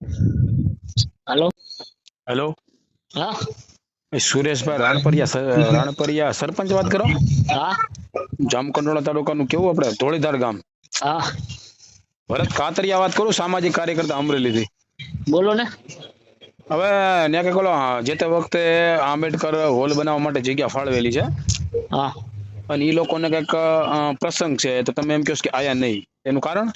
Hello. Hello, हाँ સુરેશભાઈ રાણપરિયા સરપંચ વાત કરો? हाँ જામકંડોળા તાલુકાનું કેવું આપણે ધોળીધાર ગામ. हाँ ભરત કાતરિયા વાત કરું, સામાજિક કાર્યકર્તા અમરેલીથી. बोलो ने। હવે ત્યાં કે બોલો, જે તે વખતે આંબેડકર હોલ બનાવવા માટે જગ્યા ફાળવેલી છે हाँ અને એ લોકોને કંઈક પ્રસંગ છે, તો તમે એમ કહો છો કે આયા નહીં, એનું કારણ?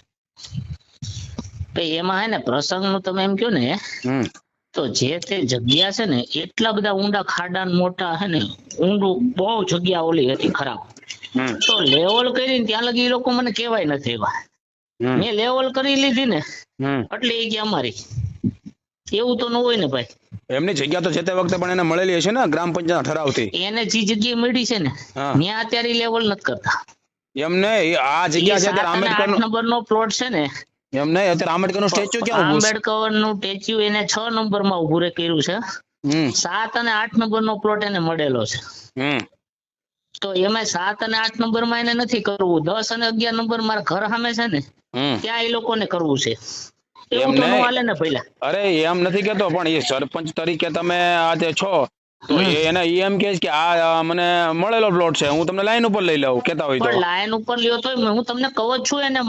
तो એમાં હે ને પ્રસંગનું તમે એમ કહો ને હમ તો જે તે જગ્યા છે ને એટલા બધા ઊંડા ખાડા ને મોટા હે ને ઊંડું બહુ જગ્યા ઓલી હતી ખરાબ. હમ તો લેવલ કરીને ત્યાં લગી એ લોકો મને કહેવાય નથી એવા. હમ મેં લેવલ કરી લીધી ને હમ એટલે એ કે અમારી એવું તો ન હોય ને ભાઈ. એમની જગ્યા તો જે તે વખતે પણ એને મળેલી હશે ને ગ્રામ પંચાયત ઠરાવથી. એને જે જગ્યા મળી છે ને હા. ત્યાં અત્યારે લેવલ નથી કરતા. એમને આ એ જગ્યા છે 7 અત્યારે અને આંબેડકર 8 નંબરનો પ્લોટ છે ને, એમ નહીં, અત્યારે આંબેડકર નું સ્ટેચ્યુ ક્યાં ઉભું છે? આંબેડકર નું સ્ટેચ્યુ એને 6 નંબરમાં ઉભું કર્યું છે. હમ 7 અને 8 નંબરનો પ્લોટ એને મળેલો છે. હમ તો એમાં 7 અને 8 નંબરમાં એને નથી કરવું, 10 અને 11 નંબર મારા ઘર સામે છે ને હમ ત્યાં એ લોકોને કરવું છે. એમ એવું તો ન નહીં. હાલે ને પહેલા. અરે એમ નથી કેતો, પણ એ સરપંચ તરીકે તમે આજે છો તો એને ઈ એમ કહે છે કે આ મને મળેલો પ્લોટ છે, હું તમને લાઈન ઉપર લઈ લઉં, કેતા હોય તો. પણ લાઈન ઉપર લ્યો તો હું તમને કહું જ છું એને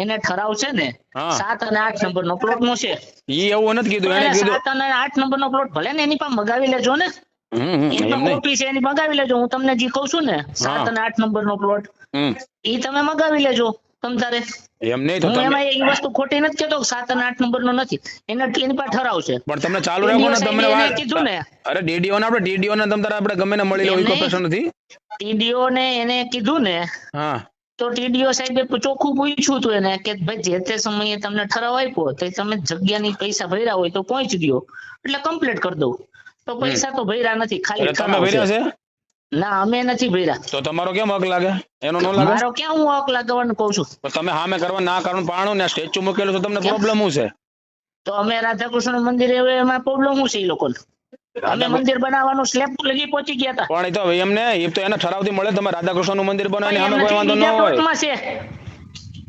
એને ઠરાવ છે ને હા. 7 અને 8 નંબરનો પ્લોટ નો છે. ઈ એવું નથી કીધું, એને કીધું 7 અને 8 નંબરનો પ્લોટ ભલે ને એની પાસે મગાવી લેજો ને, એની એમ પાસે નહીં. ઓફિસ એની મગાવી લેજો. હું તમને જે કહું છું ને 7 અને 8 નંબરનો પ્લોટ હમ ઈ તમે મગાવી લેજો તમ તારે. એમ નહીં તો હું તમે, એમાં એ વસ્તુ ખોટી નથી કેતો કે 7 અને 8 નંબરનો નથી, એની પાસે ઠરાવ છે. પણ તમને ચાલુ રાખો ને, તમને એને વાત. કીધું ને અરે ડીડીઓ ને આપણે ડીડીઓ ને તમ તારે આપણે ગમે ને મળી લો, એમ કોઈ નહીં. પ્રશ્ન નથી. ટીડીઓ ને એને કીધું ને હા તો ટીડીઓ સાહેબે ચોખ્ખું પૂછ્યું હતું એને કે ભાઈ જે તે સમયે તમને ઠરાવ આપ્યો તો તમે જગ્યાની પૈસા ભર્યા હોય તો પહોંચી દો એટલે કમ્પ્લીટ કરી દઉં. તો પૈસા તો ભર્યા નથી, ખાલી એટલે તમે ઠરાવ ભર્યા છે. છે ના અમે નથી ભર્યા. તો તમારો કેમ હક લાગે? એનો ન લાગે? મારો ક્યાં હું હક લાગવાનું કહું છું. પણ તમે સામે કરવા ના કારણ પાણો ને સ્ટેચ્યુ મૂકેલું તો તમને પ્રોબ્લેમ શું છે? તો અમે રાધાકૃષ્ણ મંદિર એમાં પ્રોબ્લેમ શું છે એ લોકોને? અમે મંદિર બનાવવાનું સ્લેબ લગી પહોંચી ગયા હતા. પણ એ તો એમને એ તો એના ઠરાવથી મળે, તમે રાધાકૃષ્ણ નું મંદિર બનાવીને સામે કોઈ વાંધો ન બીજા હોય. પ્લોટમાં છે,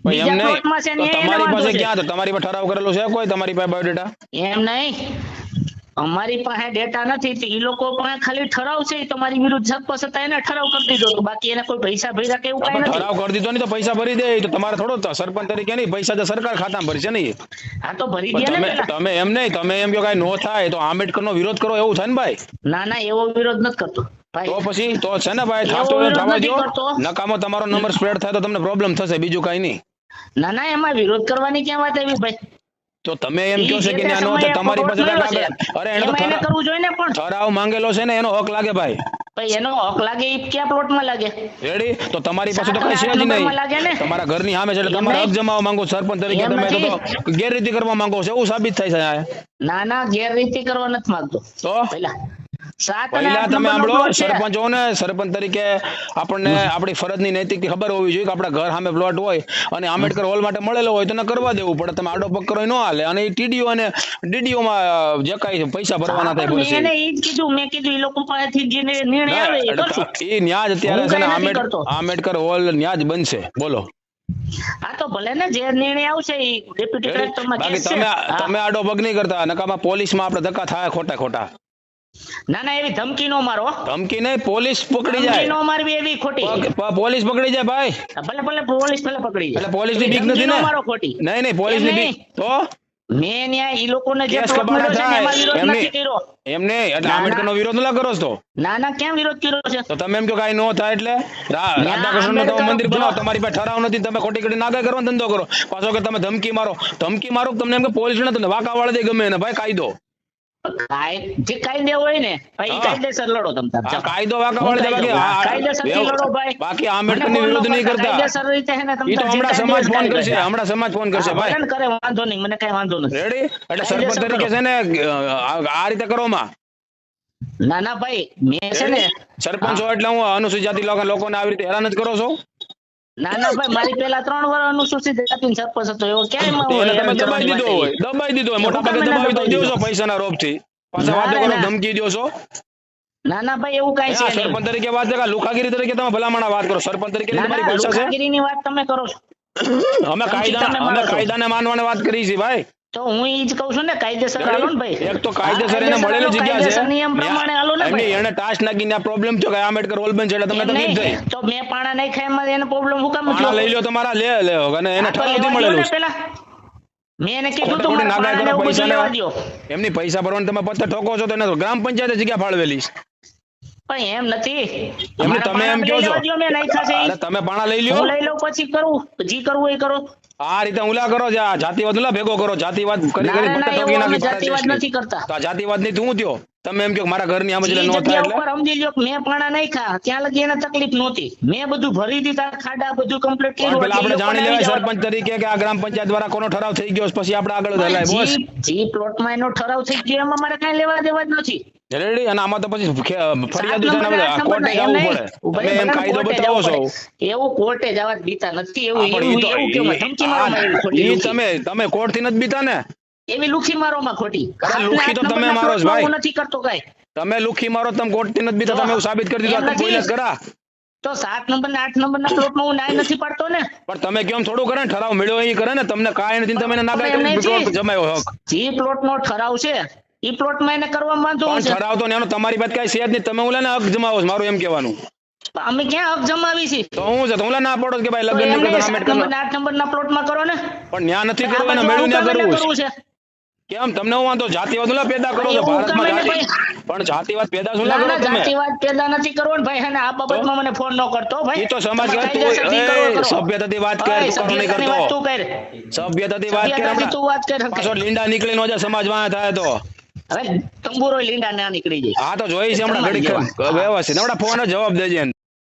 પણ બીજા એમ નહીં, પ્લોટમાં છે તો ને એને તમારી વાંધો પાસે છે. ક્યાં છે? તમારી પાસે ઠરાવ કરેલો છે કોઈ? તમારી પાસે બાયોડેટા? એમ નહીં, અમારી પાસે ડેટા નથી તો ઈ લોકો પાસે ખાલી ઠરાવ છે. ઈ તમારી વિરુદ્ધ સરપંચ હતા એને ઠરાવ કરી દીધો તો બાકી એને કોઈ પૈસા ભર્યા કે એવું કઈ આપણે નથી. ઠરાવ કરી દીધો નહીં તો પૈસા ભરી દે, તો તમારે થોડો સરપંચ તરીકે નહીં, પૈસા તો સરકાર ખાતામાં ભરશે નહીં. હા તો ભરી પણ દે ને તમે પેલા. તમે એમ નહીં, તમે એમ કહો કાંઈ નો થાય તો આંબેડકર નો વિરોધ કરો એવું થાય ને ભાઈ? ના ના એવો વિરોધ નથી કરતો તો ભાઈ. પછી તો છે ને ભાઈ, એવો થાતો વિરોધ થવા નથી દો. કરતો. નકામો તમારો નંબર સ્પ્રેડ થાય તો તમને પ્રોબ્લેમ થશે, બીજું કાંઈ નહીં. ના ના એમાં વિરોધ કરવાની ક્યાં વાત આવી ભાઈ. તો તમે એમ કહો ઈ છો જે કે તે ન્યા નો સમયે થાય, તમારી પાસે પ્લોટ કાંઈક મળ્યો છે. આગળ. અરે એને તો એમાં એને કરવું જોઈએ ને પણ. ઠરાવ માંગેલો છે ને, એનો હક લાગે ભાઈ. ભાઈ એનો હક લાગે ઈ ક્યાં પ્લોટમાં લાગે? રેડી? તો તમારી પાસે તો સાત કઈ છે અને જ આઠ નહીં. નંબરમાં લાગે ને. તમારા ઘરની સામે છે એટલે એમ તમારે હક નહીં. જમાવવા માંગો છો. સરપંચ તરીકે એમ તમે નથી. તો ગેરરીતિ કરવા માંગો છો એવું સાબિત થાય છે આ. ના ના ગેરરીતિ કરવા નથી માંગતો. તો પહેલા 7 અને પહેલા 8 તમે નંબરનો સાંભળો, પ્લોટ છે. સરપંચ હો ને, સરપંચ તરીકે આપણને આપણી ફરજની નૈતિક ખબર હોવી જોઈએ કે આપણા ઘર સામે પ્લોટ હોય અને આંબેડકર હોલ માટે મળેલો હોય તો એને કરવા દેવું પડે. તમે આડો પગ કરો ન હાલે. અને એ ટીડીઓ અને ડીડીઓ માં જે કાંઈ પૈસા ભરવાના થાય મેં ભરશે. એને ઈ જ કીધું, મેં કીધું ઈ લોકો પાસેથી જે નિર્ણય આવે એ કરશું. એ ન્યાજ અત્યારે હું છે ને કાંઈ નથી કરતો. આંબેડકર હોલ ન્યાજ બનશે. બોલો. હા તો ભલે ને જે નિર્ણય આવશે ઈ ડેપ્યુટી કલેક્ટરમાં બાકી કેસ છે. તમે હા. તમે આડો પગ નહીં કરતા, નકામાં પોલીસમાં આપણે ધક્કા થાય ખોટા ખોટા. ના ના એવી ધમકી નો મારો. ધમકી નહીં, પોલીસ પકડી ધમકી જાય. નો મારવી એવી ખોટી. પોલીસ પકડી જાય ભાઈ. ભલે ભલે પોલીસ ભલે પકડી જાય. એટલે પોલીસ ની એવી બીક ધમકી નથી નો ને? મારો ખોટી. નહીં નહીં, પોલીસ ની એમ બીક. નહીં. તો મેં ન્યા ઈ લોકોને જે કેસ પ્લોટ કબાડા મળ્યો છે ને એમાં વિરોધ થાય નથી કર્યો. એમ નહીં, એટલે ના, આંબેડકર નો ના. વિરોધ ના કરો છો તો. ના ના ક્યાં વિરોધ કર્યો છે? તો તમે એમ કહો કાંઈ નો થાય એટલે રાધાકૃષ્ણ નું તમે આંબેડકર મંદિર જો. બનાવો, તમારી પાસે ઠરાવ નથી, તમે ખોટી ખોટી નાગા કરવાનો ધંધો કરો. પાછો કે તમે ધમકી મારો કે તમને એમ કે પોલીસ ને તમને વાંકા વાળે દે ગમે એને ભાઈ કાયદો. જે કાયદે હોય ને ભાઈ ઈ હા. કાયદેસર લડો તમ તાર. આ કાયદો વાંકા વાળે દે, કાયદેસરથી લડો ભાઈ. બાકી આંબેડકર મને ની ફોન વિરોધ ન નહીં કરતા, કરતા. કાયદેસર રીતે હે ને તમ ઈ તો તાર જે હમણાં કાયદે સમાજ ફોન કાયદે કરશે, કાયદે. હમણાં સમાજ ફોન કરશે હા, ભાઈ. ભલે ને કરે વાંધો નહીં, મને કઈ વાંધો નથી. રેડી? એટલે સરપંચ કાયદેસર તરીકે કરો. છે ને આ રીતે કરો માં. ના ના ભાઈ મેં છે ને સરપંચ છો એટલે હું અનુસૂચિત જાતિ લોકોને આવી રીતે હેરાન જ કરો છો. ના ના ભાઈ મારી પેલા 3 વર્ષ અનુસૂચિત જાતિનો સરપંચ હતો એવો ક્યાંય તો એને તમે હેરાન દબાઈ કરવાની દીધો વાત હોય, આવી. મોટા ભાગે હું કામ દબાવી તો એને દો છો દબાવી પૈસાના રોભથી. પાછા વાતો ના, કરો, ના. ધમકી દો છો. ના ના ભાઈ એવું કાંઈ છે હા, સરપંચ નહીં. તરીકે વાત છે, લુખાગીરી તરીકે તમે ભલામણ વાત કરો. સરપંચ તરીકે ના તમારી ના પૈસા છે. લુખાગીરીની વાત તમે કરો છો. અમે ધમકી તમે મારો છો. કાયદાને માનવાની વાત કરી છે ભાઈ. તો હું ઈ જ કહું છું ને, કાયદેસર હાલો ને ભાઈ. એક તો કાયદેસર એને હા, મળેલી જગ્યા છે, કાયદેસર નિયમ પ્રમાણે હાલો ને એમની ભાઈ. એને ટાસ્ક નાખીને આ પ્રોબ્લેમ થયો કે આંબેડકર હોલ બંધ છે એટલે તમને એમ તકલીફ થઈ. નહીં, તો મેં પાણા નહીં ખાય એમાં એને પ્રોબ્લેમ હું કામ પાણા થયો? લઈ લ્યો તમારા લે અને એને આ તો ઠરાવથી લેવા દ્યો મળેલું ને છે. પેલા. મેં એને કીધું ખોટે તું ખોટી મારા નાગાઈ કરો, પાણાને એવું પૈસા બધું લેવા ને દ્યો. એમની પૈસા ભરવાને તમે પત્તા ઠોકો છો તો એને તો ગ્રામ પંચાયતે જગ્યા ફાળવેલી છે. પણ એમ નથી. એમની મારા તમે એમ પાણા કહો છો. લેવા દ્યો, મેં નાખ્યા છે ઈ. અરે તમે પાણા લઈ લ્યો, હું લઈ લઉં પછી કરું, જી કરવું એ કરો. આ રીતે ઉલા કરો છે, આ જાતિવાદ ઉલા ભેગો કરો, જાતિવાદ કરી ના, કરી ના, પત્તા એવું ઠોકી અમે નાખી ભારત જાતિવાદ દેશની. નથી કરતા. તો આ જાતિવાદ નહીં તો હું થયો? તમે એમ કહો કે મારા ઘરની આમ જ ઈ ન થાય જગ્યા એટલે ઉપર સમજી લ્યો કે મેં પાણા નાખ્યા ત્યાં લગી એને તકલીફ નહોતી. મેં બધું ભરી દીધા ખાડા, બધું કમ્પ્લીટ પણ કર્યું. પેલા આપણે એટલે જાણી એ લેવાય લોકોને સરપંચ તરીકે કે આ ગ્રામ પંચાયત દ્વારા કોનો ઠરાવ થઈ ગયો છે, પછી આપણે આગળ હલાય બોસ. જી પ્લોટમાં એનો ઠરાવ થઈ ગયો એમાં મારે કાંઈ લેવા દેવા જ નથી. રેડી? અને આમાં તો પછી ફરિયાદ સાત છે ને નંબરના, બધા આઠ કોર્ટે નંબરના, જવું એમ પડે. નહીં. તમે એમ કાયદો કોર્ટે બતાવો જવું છો. પડે. એવું કોર્ટે જવા જ દીતા નથી. એવું હા, પણ એવું ઈ તો- એવું કેવું ધમકી મારવામાં એવી ખોટી ઈ લુખી. તમે કોર્ટથી નથી બીતા ને? એવી લુખી મારોમાં ખોટી. અરે લુખી તો આઠ તમે નંબરના મારો છો પ્લોટમાં ભાઈ. હું નથી કરતો કાંઈ. તમે લુખી મારો, તમે કોર્ટથી નથી બીતા, તમે એવું સાબિત કરી દીધું. એમ આ તો બોલ્યા જ નથી. ખરા. તો 7 નંબરના 8 નંબરના પ્લોટમાં હું નાય નથી પાડતો ને. પણ તમે કેમ થોડું કરે ને, ઠરાવ મળ્યો એ કરે ને, તમને કાંઈ નથી, તમે એને નાગાઈ પણ એમ કરી નહીં. જમાયો હક. જે પ્લોટનો ઠરાવ છે ઈ પ્લોટમાં એને કરવામાં વાંધો પણ શું છે? ઠરાવ તો એનો તમારી પાસે કાંઈ છે જ નહીં, તમે ઓલા ને હક જમાવો છો, મારું એમ કહેવાનું. અમે ક્યાં હક જમાવી છે? તો હું છે તો ઓલા ના પાડો છો કે ભાઈ તો લગ્ન એમ નહીં નહીં, કરતા 7 આંબેડકર. નંબરના 8 નંબરના પ્લોટમાં કરો ને. પણ ન્યા નથી આ કરવું, એને બાજુ મેળ્યું આવું ન્યા કામ એને કરવું છે. કરવું છે. કેમ તમને હું વાંધો જાતિવાદ ઓલા પેદા કરો છો એવું ભારતમાં? કામ એને જાતિ પણ જાતિવાદ પેદા શું ના, કરો ના, તમે? જાતિવાદ પેદા નથી કરવો ને ભાઈ. અને આ બાબતમાં મને ફોન ન કરતો ભાઈ. ઈ તો સમાજ તમે કરતું કાયદેસરથી કરો, હોય. કરો. સભ્યતાથી વાત કર, ઓય, તું કરો નહીં સભ્યતાની વાત કરતો. તું કર. સભ્યતાથી વાત કર સભ્યતાથી તું વાત કર. પાછો લીંડા નીકળી નો જાય સમાજ વાળા થાય તો. હવે તંબુરો લીંડા ના નીકળી જાય. હા તો જોઈ છે હમણાં તમારી ઘડીક જેવા. વ્યવસ્થિત હમણાં ફોન જવાબ દેજે.